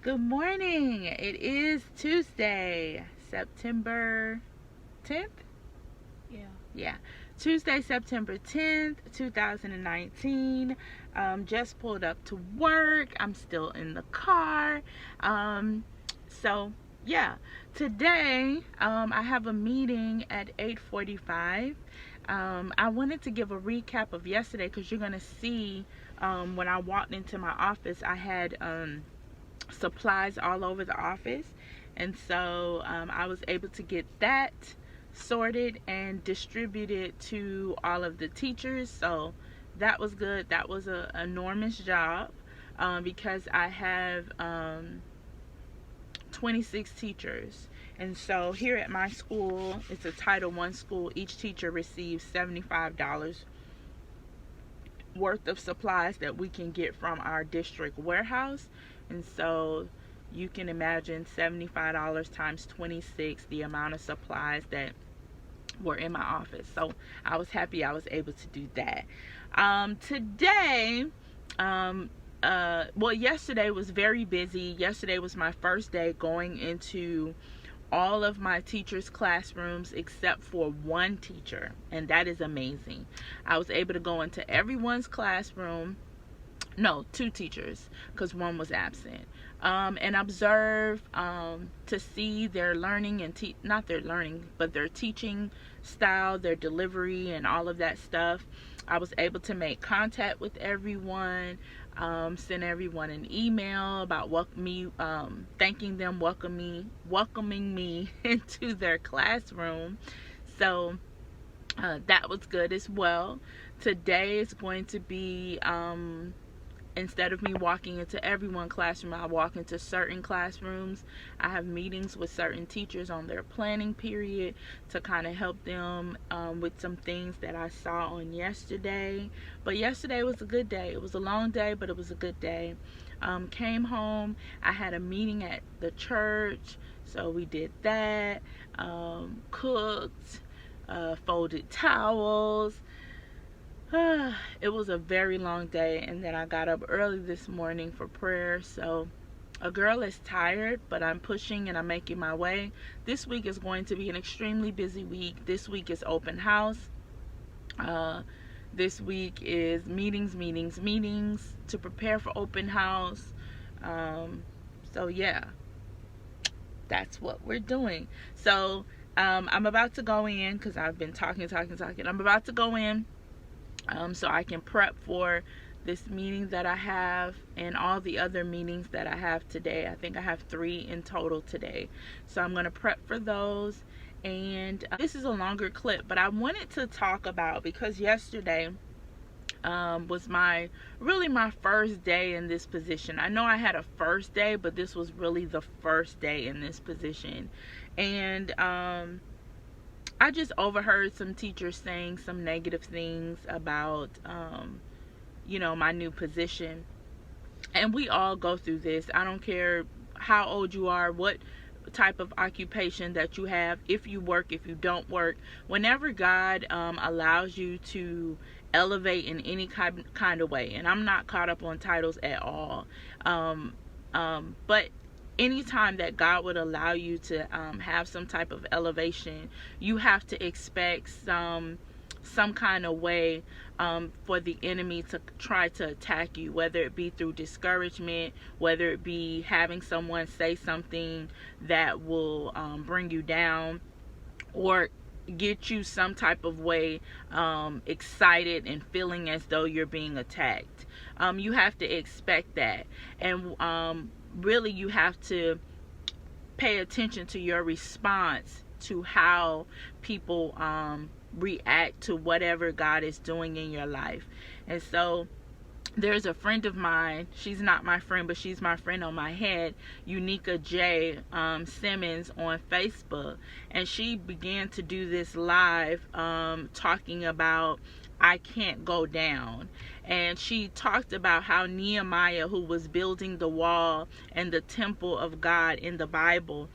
Good morning. It is Tuesday, September 10th. Yeah. Yeah, Tuesday, September 10th, 2019. Just pulled up to work. I'm still in the car. So yeah, today I have a meeting at 8:45. I wanted to give a recap of yesterday because you're gonna see when I walked into my office, I had supplies all over the office, and so I was able to get that sorted and distributed to all of the teachers. So that was good. That was an enormous job because I have 26 teachers. And so here at my school, it's a Title I school. Each teacher receives $75 worth of supplies that we can get from our district warehouse. And so you can imagine $75 times 26, the amount of supplies that were in my office. So I was happy I was able to do that. Today, yesterday was very busy. Yesterday was my first day going into all of my teachers' classrooms except for one teacher, and that is amazing. I was able to go into everyone's classroom. No, two teachers, because one was absent, and observe to see their learning and not their learning, but their teaching style, their delivery, and all of that stuff. I was able to make contact with everyone, send everyone an email about thanking them, welcoming me into their classroom. So that was good as well. Today is going to be instead of me walking into everyone's classroom, I walk into certain classrooms. I have meetings with certain teachers on their planning period to kind of help them with some things that I saw on yesterday. But yesterday was a good day. It was a long day, but it was a good day. Came home. I had a meeting at the church, so we did that. Cooked, folded towels. It was a very long day, and then I got up early this morning for prayer. So a girl is tired, but I'm pushing and I'm making my way. This week is going to be an extremely busy week. This week is open house. This week is meetings to prepare for open house. So yeah, that's what we're doing. So I'm about to go in because I've been talking. I'm about to go in so I can prep for this meeting that I have and all the other meetings that I have today. I think I have 3 in total today. So I'm going to prep for those. And this is a longer clip, but I wanted to talk about, because yesterday was my first day in this position. I know I had a first day, but this was really the first day in this position. And I just overheard some teachers saying some negative things about, my new position. And we all go through this. I don't care how old you are, what type of occupation that you have, if you work, if you don't work. Whenever God allows you to elevate in any kind of way, and I'm not caught up on titles at all, but anytime that God would allow you to have some type of elevation, you have to expect some kind of way for the enemy to try to attack you, whether it be through discouragement, whether it be having someone say something that will bring you down, or get you some type of way excited and feeling as though you're being attacked. You have to expect that. And really, you have to pay attention to your response to how people react to whatever God is doing in your life. And so there's a friend of mine, she's not my friend, but she's my friend on my head, Unica J. Simmons on Facebook, and she began to do this live talking about I can't go down. And she talked about how Nehemiah, who was building the wall and the temple of God in the Bible,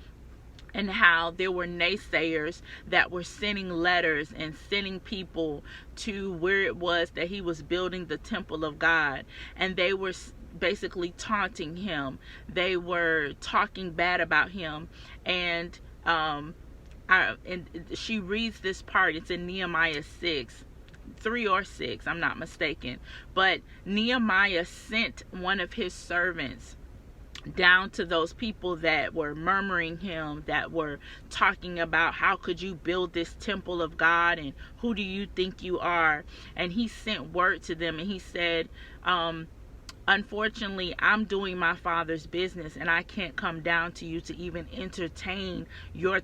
and how there were naysayers that were sending letters and sending people to where it was that he was building the temple of God, and they were basically taunting him. They were talking bad about him. And she reads this part. It's in Nehemiah 6, 3 or 6, I'm not mistaken. But Nehemiah sent one of his servants down to those people that were murmuring him, that were talking about how could you build this temple of God, and who do you think you are. And he sent word to them, and he said, unfortunately, I'm doing my Father's business, and I can't come down to you to even entertain your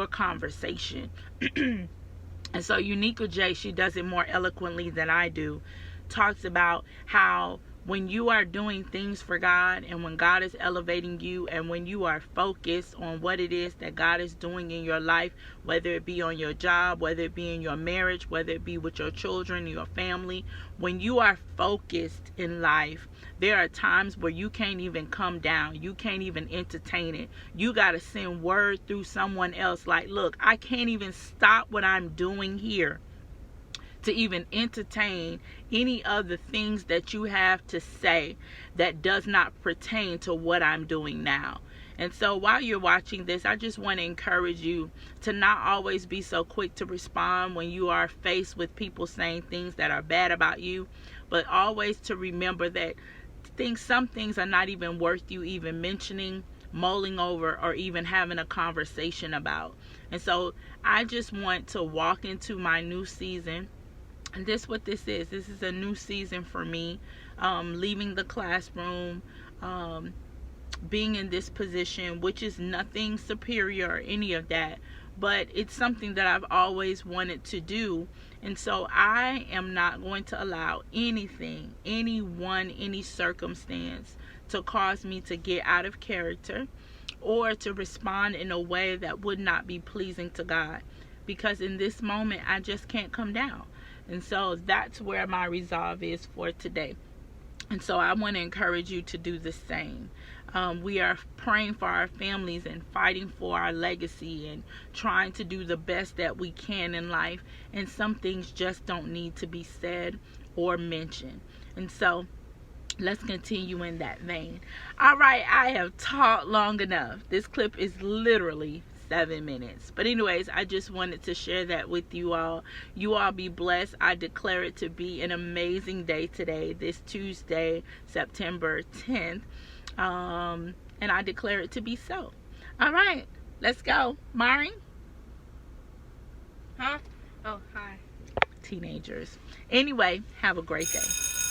conversation. And so Unica J, she does it more eloquently than I do, talks about how when you are doing things for God, and when God is elevating you, and when you are focused on what it is that God is doing in your life, whether it be on your job, whether it be in your marriage, whether it be with your children, your family, when you are focused in life, there are times where you can't even come down. You can't even entertain it. You got to send word through someone else like, look, I can't even stop what I'm doing here to even entertain any of the things that you have to say that does not pertain to what I'm doing now. And so while you're watching this, I just want to encourage you to not always be so quick to respond when you are faced with people saying things that are bad about you, but always to remember that some things are not even worth you even mentioning, mulling over, or even having a conversation about. And so I just want to walk into my new season. And this what this is. This is a new season for me. Leaving the classroom, being in this position, which is nothing superior or any of that, but it's something that I've always wanted to do. And so I am not going to allow anything, anyone, any circumstance to cause me to get out of character or to respond in a way that would not be pleasing to God. Because in this moment, I just can't come down. And so that's where my resolve is for today. And so I want to encourage you to do the same. We are praying for our families and fighting for our legacy and trying to do the best that we can in life. And some things just don't need to be said or mentioned. And so let's continue in that vein. All right, I have talked long enough. This clip is literally 7 minutes. But anyways, I just wanted to share that with you all. You all be blessed. I declare it to be an amazing day today, this Tuesday, September 10th. And I declare it to be so. All right, let's go. Mari? Huh? Oh, hi. Teenagers. Anyway, have a great day.